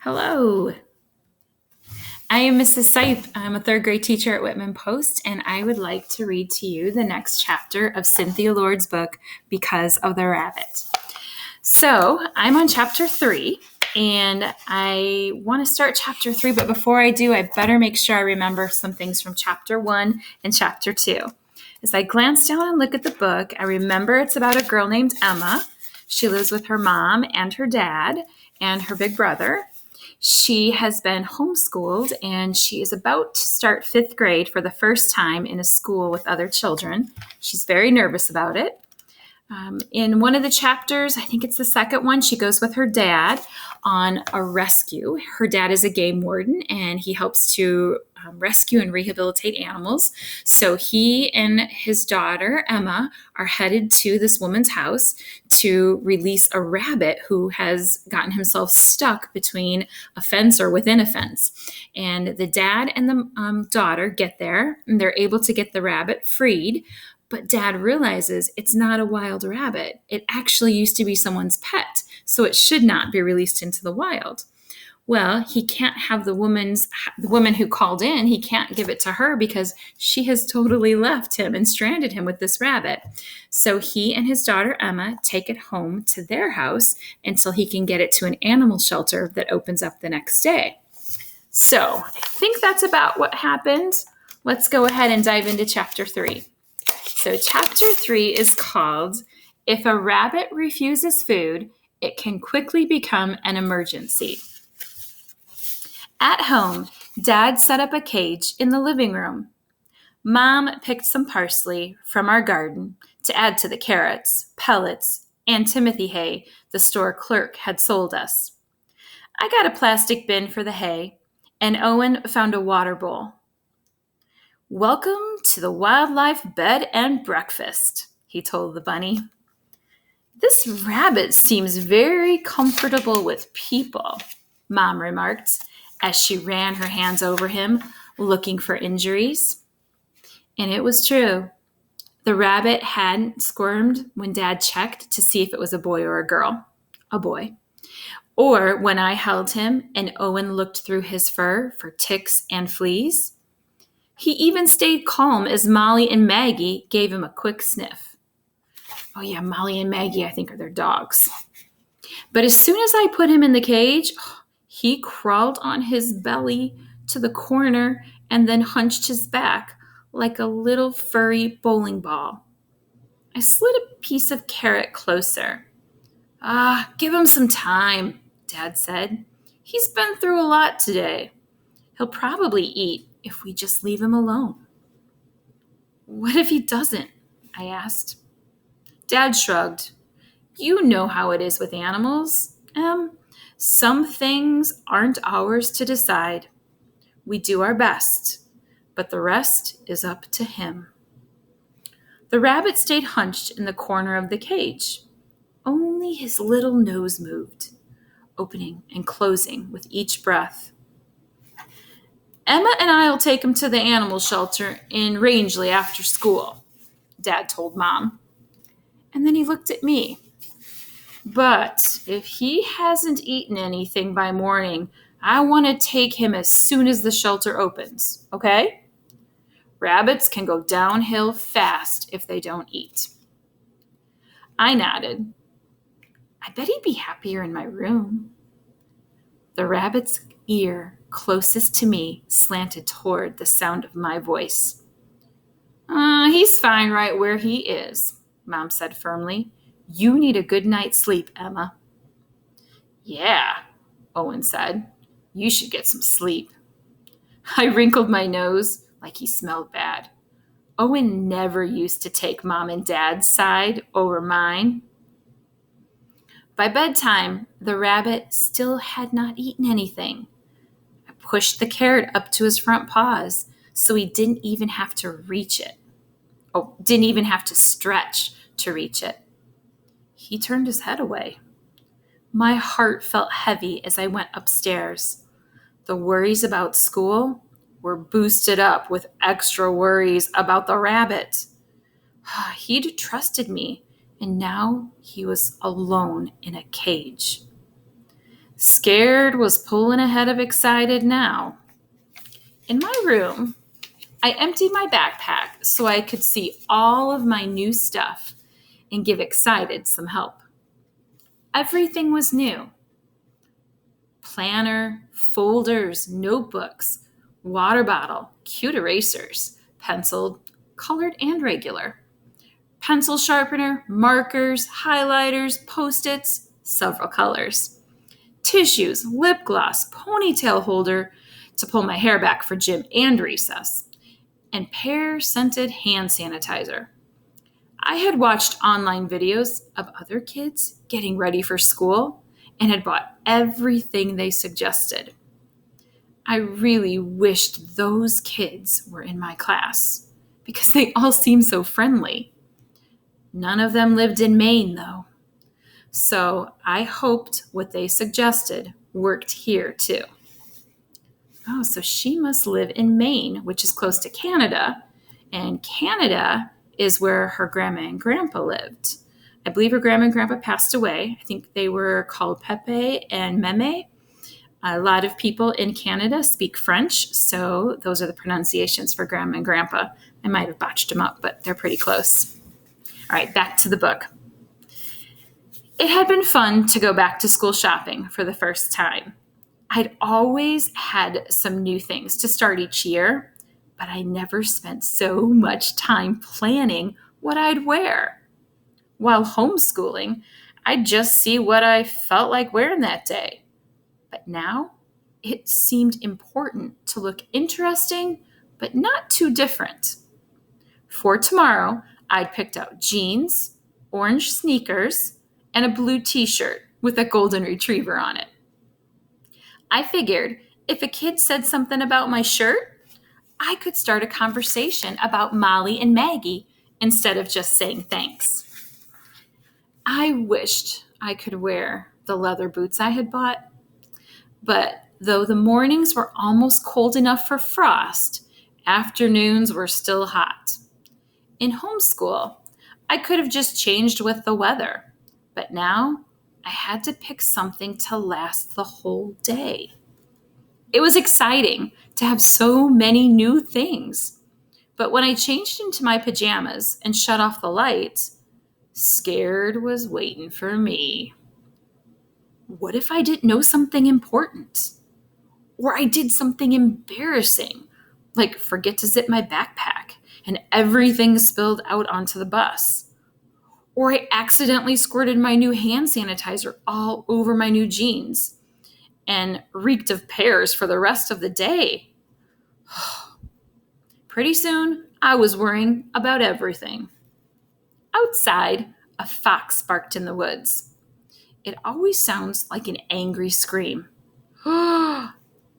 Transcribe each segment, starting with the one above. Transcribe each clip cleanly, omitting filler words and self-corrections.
Hello, I am Mrs. Sipe. I'm a third grade teacher at Whitman Post, and I would like to read to you the next chapter of Cynthia Lord's book, Because of the Rabbit. So I'm on chapter 3, and I want to start chapter 3, but before I do, I better make sure I remember some things from chapter 1 and chapter 2. As I glance down and look at the book, I remember it's about a girl named Emma. She lives with her mom and her dad and her big brother. She has been homeschooled and she is about to start 5th grade for the first time in a school with other children. She's very nervous about it. In one of the chapters, I think it's the second one, she goes with her dad on a rescue. Her dad is a game warden and he helps to rescue and rehabilitate animals. So he and his daughter, Emma, are headed to this woman's house to release a rabbit who has gotten himself stuck between a fence or within a fence. And the dad and the daughter get there and they're able to get the rabbit freed. But dad realizes it's not a wild rabbit. It actually used to be someone's pet, so it should not be released into the wild. Well, he can't have the woman who called in, he can't give it to her because she has totally left him and stranded him with this rabbit. So he and his daughter Emma take it home to their house until he can get it to an animal shelter that opens up the next day. So I think that's about what happened. Let's go ahead and dive into chapter 3. So chapter 3 is called, If a Rabbit Refuses Food, It Can Quickly Become an Emergency. At home, Dad set up a cage in the living room. Mom picked some parsley from our garden to add to the carrots, pellets, and Timothy hay the store clerk had sold us. I got a plastic bin for the hay, and Owen found a water bowl. Welcome to the wildlife bed and breakfast, he told the bunny. This rabbit seems very comfortable with people, Mom remarked as she ran her hands over him, looking for injuries. And it was true. The rabbit hadn't squirmed when Dad checked to see if it was a boy or a girl. A boy. Or when I held him and Owen looked through his fur for ticks and fleas. He even stayed calm as Molly and Maggie gave him a quick sniff. Oh yeah, Molly and Maggie, I think, are their dogs. But as soon as I put him in the cage, he crawled on his belly to the corner and then hunched his back like a little furry bowling ball. I slid a piece of carrot closer. Give him some time, Dad said. He's been through a lot today. He'll probably eat if we just leave him alone. What if he doesn't? I asked. Dad shrugged. You know how it is with animals, Em. Some things aren't ours to decide. We do our best, but the rest is up to him. The rabbit stayed hunched in the corner of the cage. Only his little nose moved, opening and closing with each breath. Emma and I'll take him to the animal shelter in Rangeley after school, Dad told Mom. And then he looked at me. But if he hasn't eaten anything by morning, I want to take him as soon as the shelter opens, okay? Rabbits can go downhill fast if they don't eat. I nodded. I bet he'd be happier in my room. The rabbit's ear closest to me slanted toward the sound of my voice. He's fine right where he is, Mom said firmly. You need a good night's sleep, Emma. Yeah, Owen said. You should get some sleep. I wrinkled my nose like he smelled bad. Owen never used to take Mom and Dad's side over mine. By bedtime, the rabbit still had not eaten anything. I pushed the carrot up to his front paws so he didn't even have to reach it. Didn't even have to stretch to reach it. He turned his head away. My heart felt heavy as I went upstairs. The worries about school were boosted up with extra worries about the rabbit. He'd trusted me, and now he was alone in a cage. Scared was pulling ahead of excited now. In my room, I emptied my backpack so I could see all of my new stuff and give excited some help. Everything was new. Planner, folders, notebooks, water bottle, cute erasers, penciled, colored and regular, pencil sharpener, markers, highlighters, Post-its, several colors, tissues, lip gloss, ponytail holder to pull my hair back for gym and recess, and pear-scented hand sanitizer. I had watched online videos of other kids getting ready for school and had bought everything they suggested. I really wished those kids were in my class because they all seemed so friendly. None of them lived in Maine, though. So I hoped what they suggested worked here, too. Oh, so she must live in Maine, which is close to Canada. And Canada is where her grandma and grandpa lived. I believe her grandma and grandpa passed away. I think they were called Pepe and Meme. A lot of people in Canada speak French, so those are the pronunciations for grandma and grandpa. I might have botched them up, but they're pretty close. All right, back to the book. It had been fun to go back to school shopping for the first time. I'd always had some new things to start each year, but I never spent so much time planning what I'd wear. While homeschooling, I'd just see what I felt like wearing that day. But now, it seemed important to look interesting, but not too different. For tomorrow, I'd picked out jeans, orange sneakers, and a blue t-shirt with a golden retriever on it. I figured if a kid said something about my shirt, I could start a conversation about Molly and Maggie instead of just saying thanks. I wished I could wear the leather boots I had bought, but though the mornings were almost cold enough for frost, afternoons were still hot. In homeschool, I could have just changed with the weather, but now I had to pick something to last the whole day. It was exciting to have so many new things, but when I changed into my pajamas and shut off the lights, scared was waiting for me. What if I didn't know something important? Or I did something embarrassing, like forget to zip my backpack and everything spilled out onto the bus. Or I accidentally squirted my new hand sanitizer all over my new jeans and reeked of pears for the rest of the day. Pretty soon, I was worrying about everything. Outside, a fox barked in the woods. It always sounds like an angry scream.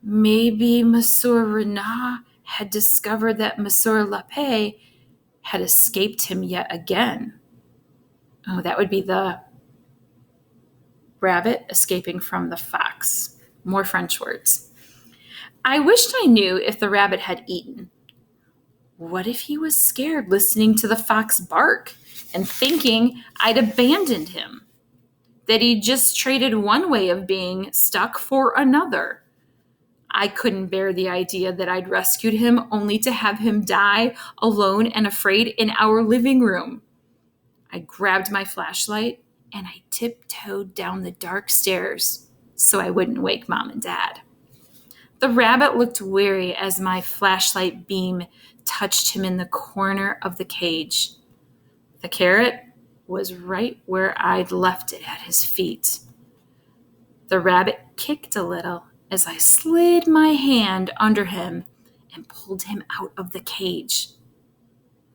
Maybe Monsieur Renard had discovered that Monsieur Lapé had escaped him yet again. Oh, that would be the rabbit escaping from the fox. More French words. I wished I knew if the rabbit had eaten. What if he was scared listening to the fox bark and thinking I'd abandoned him? That he just traded one way of being stuck for another? I couldn't bear the idea that I'd rescued him only to have him die alone and afraid in our living room. I grabbed my flashlight and I tiptoed down the dark stairs so I wouldn't wake Mom and Dad. The rabbit looked weary as my flashlight beam touched him in the corner of the cage. The carrot was right where I'd left it at his feet. The rabbit kicked a little as I slid my hand under him and pulled him out of the cage.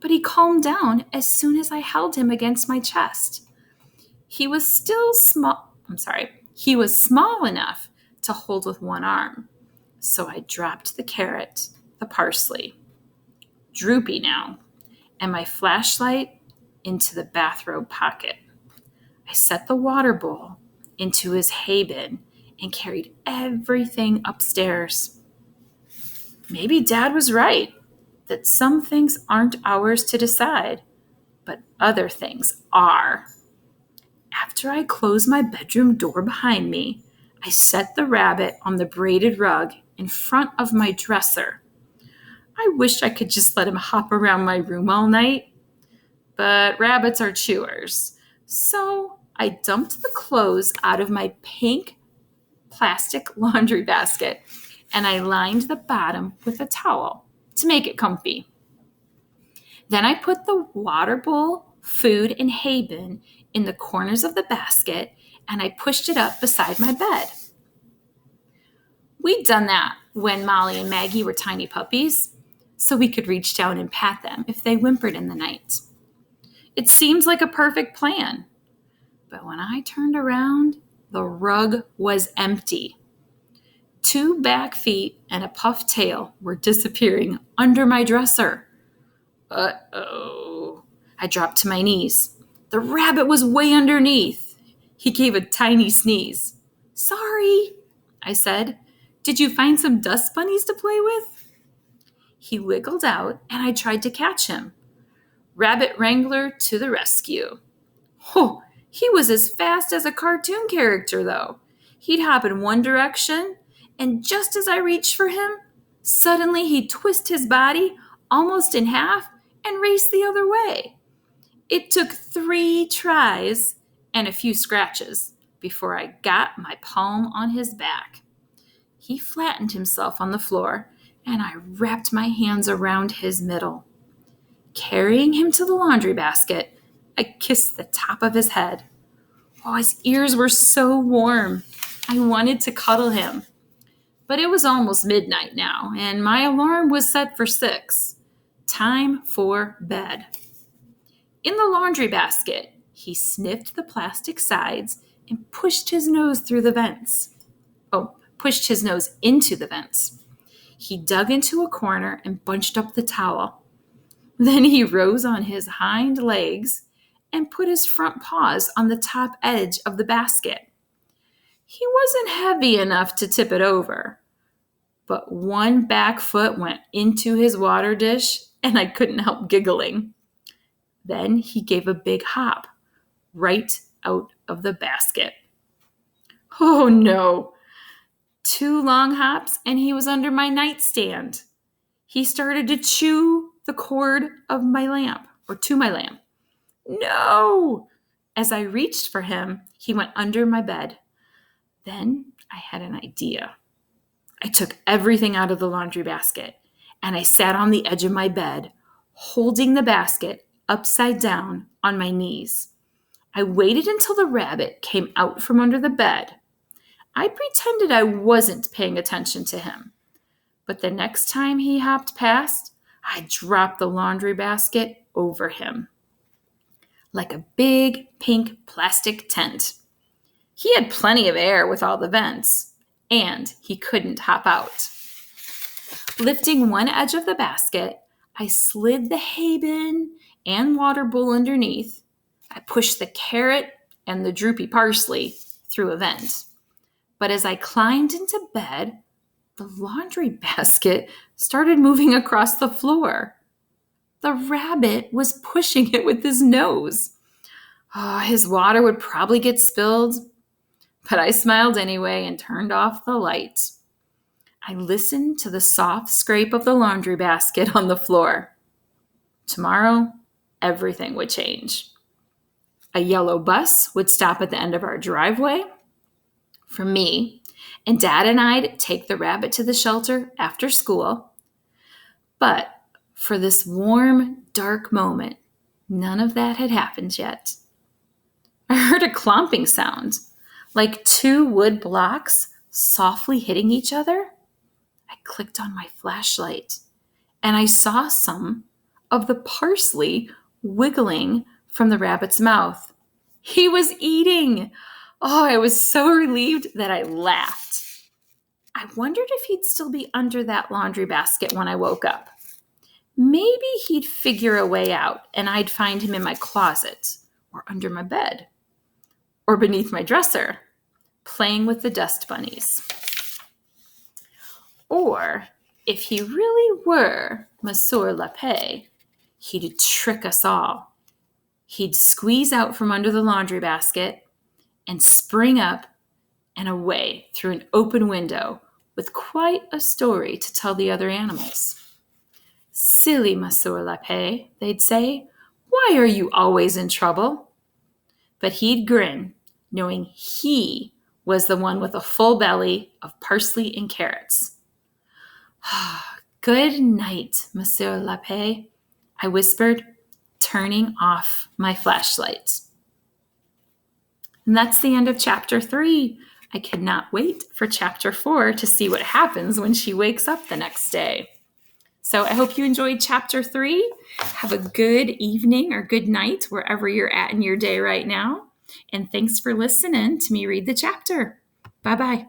But he calmed down as soon as I held him against my chest. He was small enough to hold with one arm. So I dropped the carrot, the parsley, droopy now, and my flashlight into the bathrobe pocket. I set the water bowl into his hay bin and carried everything upstairs. Maybe Dad was right, that some things aren't ours to decide, but other things are. After I closed my bedroom door behind me, I set the rabbit on the braided rug in front of my dresser. I wish I could just let him hop around my room all night, but rabbits are chewers. So I dumped the clothes out of my pink plastic laundry basket and I lined the bottom with a towel to make it comfy. Then I put the water bowl, food, and hay bin in the corners of the basket and I pushed it up beside my bed. We'd done that when Molly and Maggie were tiny puppies, so we could reach down and pat them if they whimpered in the night. It seemed like a perfect plan, but when I turned around, the rug was empty. 2 back feet and a puffed tail were disappearing under my dresser. Uh-oh. I dropped to my knees. The rabbit was way underneath. He gave a tiny sneeze. Sorry, I said. Did you find some dust bunnies to play with? He wiggled out and I tried to catch him. Rabbit Wrangler to the rescue. Oh, he was as fast as a cartoon character, though. He'd hop in one direction, and just as I reached for him, suddenly he'd twist his body almost in half and race the other way. It took 3 tries and a few scratches before I got my palm on his back. He flattened himself on the floor, and I wrapped my hands around his middle. Carrying him to the laundry basket, I kissed the top of his head. Oh, his ears were so warm. I wanted to cuddle him. But it was almost midnight now, and my alarm was set for 6. Time for bed. In the laundry basket, he sniffed the plastic sides and pushed his nose through the vents. Pushed his nose into the vents. He dug into a corner and bunched up the towel. Then he rose on his hind legs and put his front paws on the top edge of the basket. He wasn't heavy enough to tip it over, but one back foot went into his water dish and I couldn't help giggling. Then he gave a big hop right out of the basket. Oh no! 2 long hops and he was under my nightstand. He started to chew the cord of my lamp, or to my lamp. No! As I reached for him, he went under my bed. Then I had an idea. I took everything out of the laundry basket and I sat on the edge of my bed, holding the basket upside down on my knees. I waited until the rabbit came out from under the bed. I pretended I wasn't paying attention to him. But the next time he hopped past, I dropped the laundry basket over him. Like a big pink plastic tent. He had plenty of air with all the vents, and he couldn't hop out. Lifting one edge of the basket, I slid the hay bin and water bowl underneath. I pushed the carrot and the droopy parsley through a vent. But as I climbed into bed, the laundry basket started moving across the floor. The rabbit was pushing it with his nose. Oh, his water would probably get spilled, but I smiled anyway and turned off the light. I listened to the soft scrape of the laundry basket on the floor. Tomorrow, everything would change. A yellow bus would stop at the end of our driveway for me, and Dad and I'd take the rabbit to the shelter after school. But for this warm, dark moment, none of that had happened yet. I heard a clomping sound, like 2 wood blocks softly hitting each other. I clicked on my flashlight, and I saw some of the parsley wiggling from the rabbit's mouth. He was eating. Oh, I was so relieved that I laughed. I wondered if he'd still be under that laundry basket when I woke up. Maybe he'd figure a way out and I'd find him in my closet or under my bed or beneath my dresser, playing with the dust bunnies. Or if he really were Monsieur Lapé, he'd trick us all. He'd squeeze out from under the laundry basket and spring up and away through an open window with quite a story to tell the other animals. "Silly Monsieur Lapin," they'd say, "why are you always in trouble?" But he'd grin, knowing he was the one with a full belly of parsley and carrots. "Good night, Monsieur Lapin," I whispered, turning off my flashlight. And that's the end of chapter 3. I cannot wait for chapter 4 to see what happens when she wakes up the next day. So I hope you enjoyed chapter 3. Have a good evening or good night wherever you're at in your day right now. And thanks for listening to me read the chapter. Bye-bye.